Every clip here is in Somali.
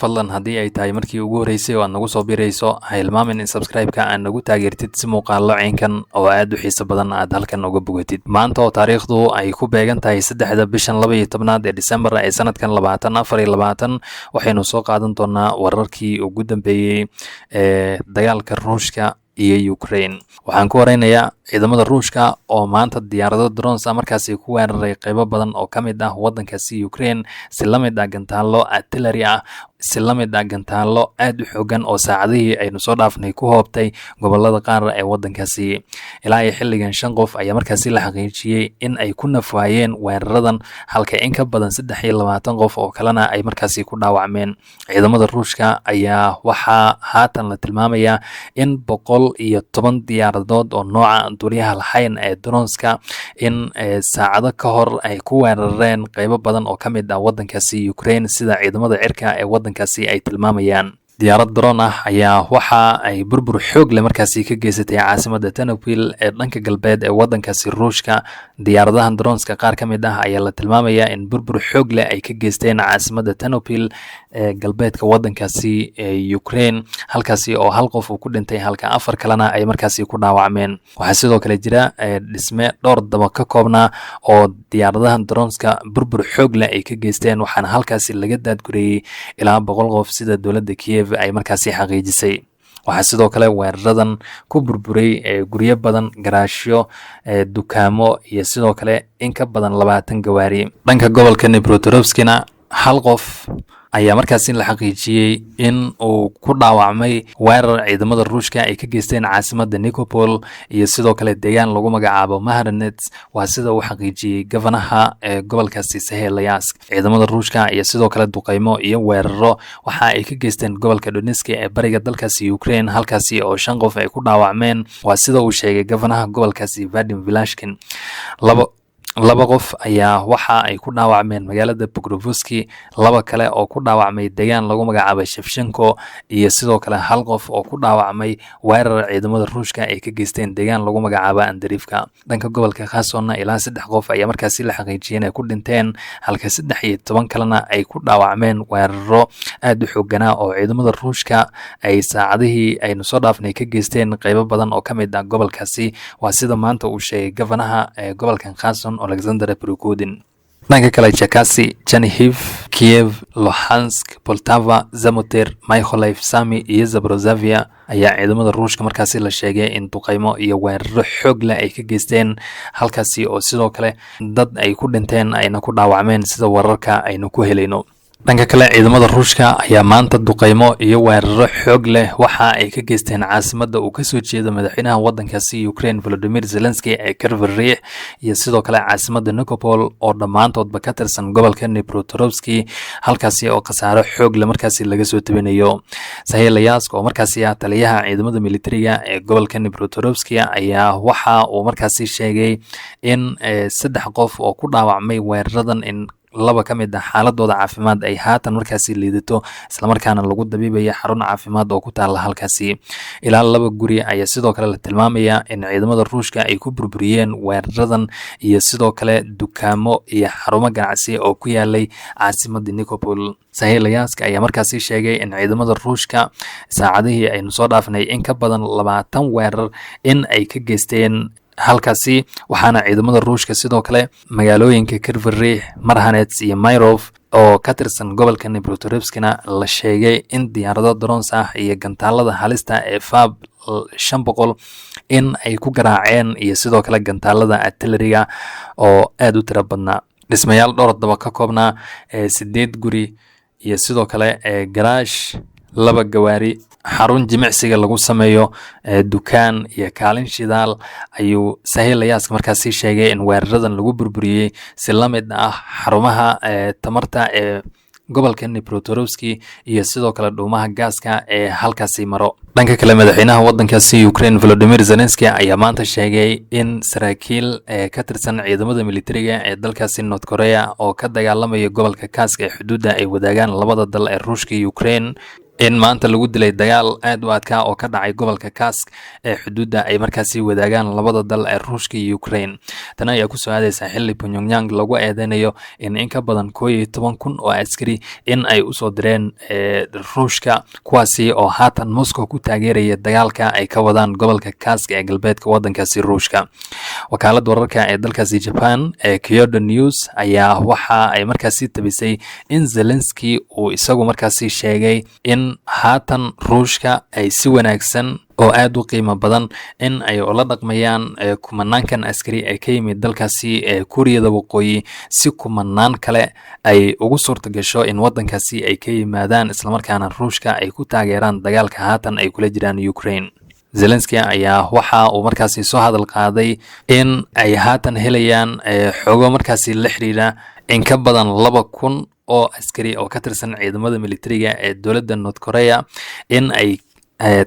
fadlan haddii ay tahay markii ugu horeysay oo aad nagu soo birayso ha hilmaamin in subscribe-ka aad nagu taageertid si muuqaallo ciinkan oo aad u xiiso badan aad halkan uga bogatid. Maanta oo taariikhdu ay ku beegan tahay 3 bishan 12 ee December ee sanadkan 2024 waxaynu soo qaadan doonaa wararkii ugu dambeeyay ee dagaalka Ruushka iyo Ukraine. Waxaan ku wareynayaa ciidamada Ruushka oo maanta diyaarado drones markaasi ku weeraray qaybo badan oo kamid ah wadankaasi Ukraine si la mid ah gantaalo artillery ah si la mid ah gantaalo aad u xooggan oo saacadihii aynu soo dhaafnay ku hoobtay gobolada qaar ee wadankaasi. Ilaa ay xilligan 5 qof ayaa markaasi la xaqiijiyay in ay ku nafwaayeen weeraradan halka in ka badan 23 qof oo kalena ay markaasi ku dhaawacmeen. Ciidamada Ruushka ayaa waxaa haatan la tilmaamayaa in 110 diyaaradood oo nooca duuliyaha lahayn ee droneska in saacado ka hor ay ku weerareen qaybo badan oo kamid ah wadankaasi Ukraine sida ciidamada cirka ee wadankaasi ay tilmaamayaan. diyaarad drone ah ayaa waxa ay burbur xoog leh markaasi ka geysatay caasimadda Ternopil ee dhanka galbeed ee wadankaasi Ruushka. diyaaradahan droneska qaar kamid ah ayaa la tilmaamayaa in burbur xoog leh ay ka geysteen caasimadda Ternopil ee galbeedka wadankaasi Ukraine halkaasi oo hal qof uu ku dhintay halka 4 kalena ay markaasi ku dhaawacmeen. waxaa sidoo kale jira dhisme dhowr daba ka koobnaa oo diyaaradahan droneska burbur xoog leh ay ka geysteen waxaana halkaasi laga daadguriyay ilaa 100 qof sida dowladda Kiev ay markaasi xaqiijisay. waxaa sidoo kale weeraradan ku burburay guryo badan, garaashyo, dukaamo iyo sidoo kale in ka badan 20 gawaari. dhanka gobolka Dnipropetrovskina hal qof ayaa markaasi la xaqiijiyay in uu ku dhaawacmay weerar ciidamada Ruushka ay ka geysteen caasimadda Nikopol iyo sidoo kale deegaan lagu magacaabo Maharanets. waa sida uu xaqiijiyay gofanaha gobolkaasi Sahelyask. ciidamada Ruushka iyo sidoo kale duqeymo iyo weeraro waxa ay ka geysteen gobolka Donetsk ee bariga dalkaasi Ukraine halkaasi oo 5 qof ay ku dhaawacmeen. waa sida uu sheegay gofanaha gobolkaasi Vadim Vilashkin. laba qof ayaa waxa ay ku dhaawacmeen magaalada Pokrovsky, 2 kale oo ku dhaawacmay deegaan lagu magacaabo Shevchenko iyo sidoo kale hal qof oo ku dhaawacmay weerar ciidamada Ruushka ay ka geysteen deegaan lagu magacaabo Andrivka. dhanka gobolka Kherson ilaa 3 qof ayaa markaasi la xaqiijiyay inay ku dhinteen halka 13 kalena ay ku dhaawacmeen weeraro aad u xoogganaa oo ciidamada Ruushka ay saacadihii aynu soo dhaafnay ka geysteen qaybo badan oo kamid ah gobolkaasi. waa sida maanta uu sheegay gofanaha gobolka Kherson Alexander Prokudin. dhanka kale Cherkasy, Chernihiv, Kiev, Luhansk, Poltava, Zamotir, Mykolaiv, Sami iyo Zaporozhye ayaa ciidamada Ruushka markaasi la sheegay in duqeymo iyo weeraro xoog leh ay ka geysteen halkaasi oo sidoo kale dad ay ku dhinteen ayna ku dhaawacmeen sida wararka aynu ku helayno. dhanka kale ciidamada Ruushka ayaa maanta duqeymo iyo weeraro xoog leh waxa ay ka geysteen caasimadda uu ka soo jeedo madaxweynaha wadankaasi Ukraine Volodymyr Zelensky ee Kryvyi Rih iyo sidoo kale caasimadda Nikopol oo dhammaantoodba ka tirsan gobolka Dnipropetrovsky halkaasi oo khasaaro xoog leh markaasi laga soo tabinayo. Sahelyask oo markaasi ah taliyaha ciidamada militariga ee gobolka Dnipropetrovsky ayaa waxa uu markaasi sheegay in 3 qof oo ku dhaawacmay weeraradan in 2 kamid ah xaaladooda caafimaad ay haatan markaasi liidato isla markaana lagu dabiibaya xarun caafimaad oo ku taala halkaasi. ilaa 2 guri ayaa sidoo kale la tilmaamayaa in ciidamada Ruushka ay ku burburiyeen weeraradan iyo sidoo kale dukaamo iyo xarumo ganacsi oo ku yaalay caasimadda Nikopol. Sahelyask ayaa markaasi sheegay in ciidamada Ruushka saacadihii aynu soo dhaafnay in ka badan 20 weerar in ay ka geysteen halkaasi waxaana ciidamada Ruushka sidoo kale magaalooyinka Kryvyi Rih, Marhanets iyo Myrov oo ka tirsan gobolka Dnipropetrovskina la sheegay in diyaarado drones ah iyo gantaalada halista ee Fab 500 in ay ku garaaceen iyo sidoo kale gantaalada artillery-ga oo aad u tiro badnaa. dhismayaal dhowr daba ka koobnaa 8 guri iyo sidoo kale garaash, 2 gawaari, xarun jimicsiga lagu sameeyo, dukaan iyo kaalin shidaal ayuu Sahelyask markaasi sheegay in weeraradan lagu burburiyay si la mid ah xarumaha tamarta ee gobolka Dnipropetrovsky iyo sidoo kale dhuumaha gaaska ee halkaasi maro. dhanka kale madaxweynaha wadankaasi Ukraine Volodymyr Zelensky ayaa maanta sheegay in saraakiil ka tirsan ciidamada militariga ee dalkaasi North Korea oo ka dagaalamaya gobolka Kursk ee xuduudda ay wadaagaan labada dal ee Ruushka iyo Ukraine in maanta lagu dilay dagaal aad u adkaa oo ka dhacay gobolka Kursk ee xuduudda ay markaasi wadaagaan labada dal ee Ruushka iyo Ukraine. Tan ayaa ku soo aadaysa xilli Pyongyang lagu eedeynayo in ka badan 11,000 oo askari in ay u soo direen Ruushka, kuwaasi oo haatan Moscow ku taageeraya dagaalka ay ka wadaan gobolka Kursk ee galbeedka waddankaasi Ruushka. Wakaaladda wararka ee dalkaasi Japan ee Kyodo News ayaa waxa ay markaasi tabisay in Zelensky uu isagu markaasi sheegay in haatan Ruushka ay si wanaagsan oo aad u qiimo badan in ay ula dhaqmayaan kumanaankan askari ay ka yimid dalkaasi Kuuriyada Waqooyi si kumanaan kale ay ugu suurta gasho in waddankaasi ay ka yimaadaan islamarkaana Ruushka ay ku taageeraan dagaalka haatan ay kula jiraan Ukraine. Zelensky ayaa waxa uu markaasi soo hadal qaaday in ay haatan helayaan xogo markaasi la xiriira in ka badan 2,000 oo askari oo ka tirsan ciidamada militariga ee dowladda North Korea in ay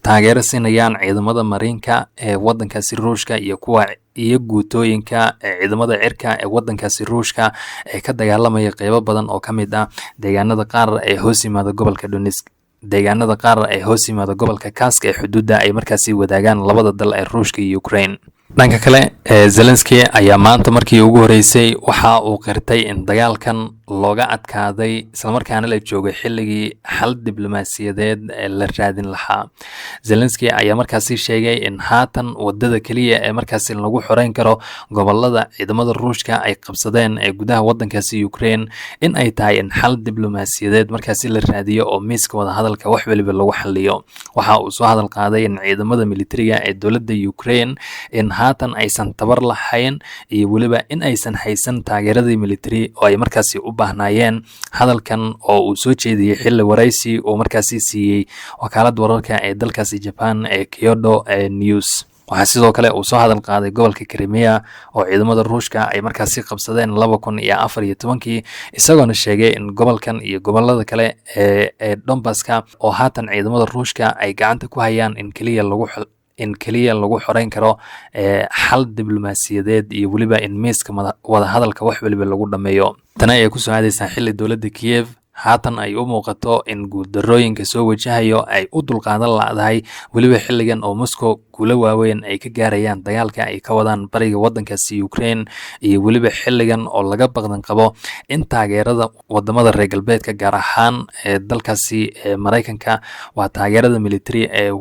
taageero siinayaan ciidamada mariinka ee waddankaasi Ruushka iyo kuwa iyo guutooyinka ciidamada cirka ee waddankaasi Ruushka ee ka dagaalamaya qaybo badan oo ka mid ah deegaanada qaar ee hoos yimaada gobolka Donetsk. Deegaanada qaar ee hoos yimaada gobolka Kursk ee xuduudda ay markaasi wadaagaan labada dal ee Ruushka iyo Ukraine. dhanka kale Zelensky ayaa maanta markii ugu horeysay waxa uu qirtay in dagaalkan looga adkaaday islamarkaana la joogay xilligii xal diblomaasiyadeed la raadin lahaa. Zelensky ayaa markaasi sheegay in haatan wadada kaliya ee markaasi lagu xoreyn karo gobolada ciidamada Ruushka ay qabsadeen ee gudaha wadankaasi Ukraine in ay tahay in xal diblomaasiyadeed markaasi la raadiyo oo miiska wada hadalka wax waliba lagu xalliyo. Waxa uu soo hadal qaaday in ciidamada militariga ee dowladda Ukraine in haatan aysan tabar lahayn iyo waliba in aysan haysan taageeradii military oo ay markaasi u baahnayeen. Hadalkan oo uu soo jeediyay xilli waraysi oo markaasi siiyay wakaaladda wararka ee dalkaasi Japan ee Kyodo News. waxaa sidoo kale uu soo hadal qaaday gobolka Crimea oo ciidamada Ruushka ay markaasi qabsadeen 2014 isagoona sheegay in gobolkan iyo gobolada kale ee Donbasska oo haatan ciidamada Ruushka ay gacanta ku hayaan in kaliya lagu xoreyn karo xal diblomaasiyadeed iyo waliba in miiska wada hadalka wax waliba lagu dhameeyo. Tani ay ku soo aadaysaa xilli dowladda Kiev haatan ay u muuqato in guuldarooyinka soo wajahayo ay u dulqaadan laadahay waliba xilligan oo Moscow kula waaweyn ay ka gaarayaan dagaalka ay ka wadaan bariga wadankaasi Ukraine iyo waliba xilligan oo laga baqdan qabo in taageerada wadamada reer galbeedka gaar ahaan dalkaasi Mareykanka waa taageerada military ee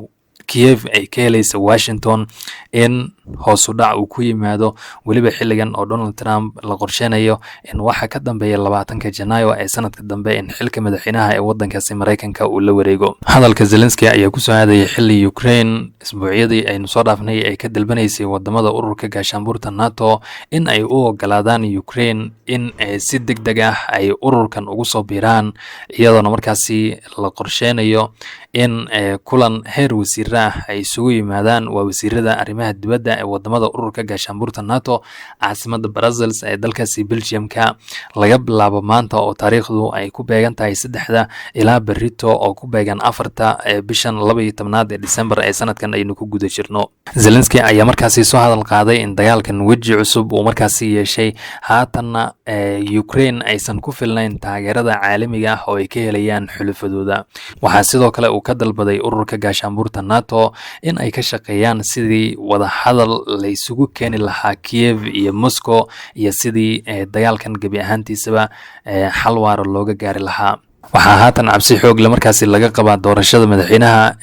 Kiev ay ka helaysa Washington in hoos u dhac uu ku yimaado waliba xilligan oo Donald Trump la qorsheenayo in waxa ka dambeeya 20 Janaayo ee sanadka dambe in xilka madaxweynaha ee wadankaasi Mareykanka uu la wareego. Hadalka Zelensky ayaa ku soo aaday xilli Ukraine isbuucyadii aynu soo dhaafnay ay ka dalbanaysay wadamada ururka gaashaanbuurta NATO in ay u ogolaadaan Ukraine in si degdeg ah ay ururkan ugu soo biiraan iyadoo markaasi la qorsheenayo in kulan heer wasiir ay isugu yimaadaan waa wasiirada arrimaha dibadda ee wadamada ururka gaashaanbuurta NATO caasimada Brussels ee dalkaasi Belgiumka laga bilaabo maanta oo taariikhdu ay ku beegan tahay 3 ilaa berrito oo ku beegan 4 bishan 12 ee December ee sanadkan aynu ku guda jirno. Zelensky ayaa markaasi soo hadal qaaday in dagaalkan waji cusub uu markaasi yeeshay haatanna Ukraine aysan ku filnayn taageerada caalamiga ah oo ay ka helayaan xulufadooda. Waxaa sidoo kale uu ka dalbaday ururka gaashaanbuurta NATO in ay ka shaqeeyaan sidii wada hadal la isugu keeni lahaa Kiev iyo Moscow iyo sidii dagaalkan gabi ahaantiisaba xal waara looga gaari lahaa. waxaa haatan cabsi xoog leh markaasi laga qabaa doorashada madaxweynaha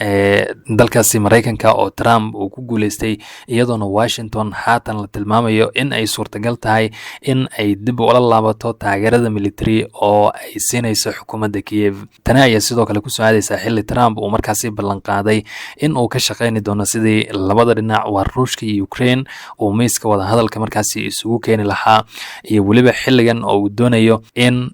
dalkaasi Mareykanka oo Trump uu ku guuleystay iyadoona Washington haatan la tilmaamayo in ay suurtagal tahay in ay dib ula laabato taageerada military oo ay siinayso xukuumadda Kiev. Tani ayaa sidoo kale ku soo aadaysa xilli Trump uu markaasi ballan qaaday in uu ka shaqeyn doono sidii labada dhinac waa Ruushka iyo Ukraine uu miiska wada hadalka markaasi isugu keeni lahaa iyo waliba xilligan oo uu doonayo in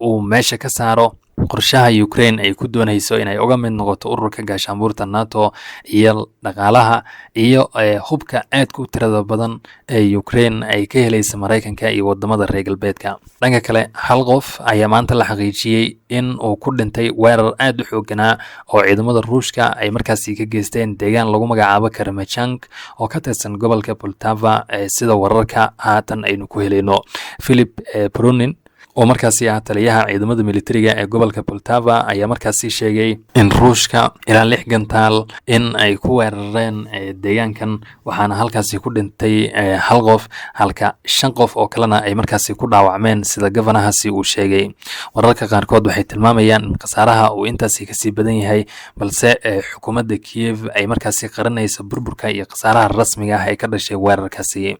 uu meesha ka saaro qorshaha Ukraine ay ku doonayso inay uga mid noqoto ururka gaashaanbuurta NATO iyo dhaqaalaha iyo hubka aad ku tirada badan ee Ukraine ay ka helayso Mareykanka iyo wadamada reer galbeedka. Dhanka kale hal qof ayaa maanta la xaqiijiyay in uu ku dhintay weerar aad u xooganaa oo ciidamada Ruushka ay markaasi ka geysteen deegaan lagu magacaabo Kremenchuk oo ka tirsan gobolka Poltava sida wararka haatan aynu ku helayno. Philip Prunin oo markaasi ah taliyaha ciidamada militariga ee gobolka Poltava ayaa markaasi sheegay in Ruushka ilaa 6 gantaal in ay ku weerareen deegaankan, waxaana halkaasi ku dhintay 1 qof halka 5 qof oo kalena ay markaasi ku dhaawacmeen sida gavanahaasi uu sheegay. Wararka qaarkood waxay tilmaamayaan in khasaaraha uu intaasi kasii badan yahay, balse xukuumadda Kiev ay markaasi qaranayso burburka iyo khasaaraha rasmiga ah ee ka dhashay weerarkaasi.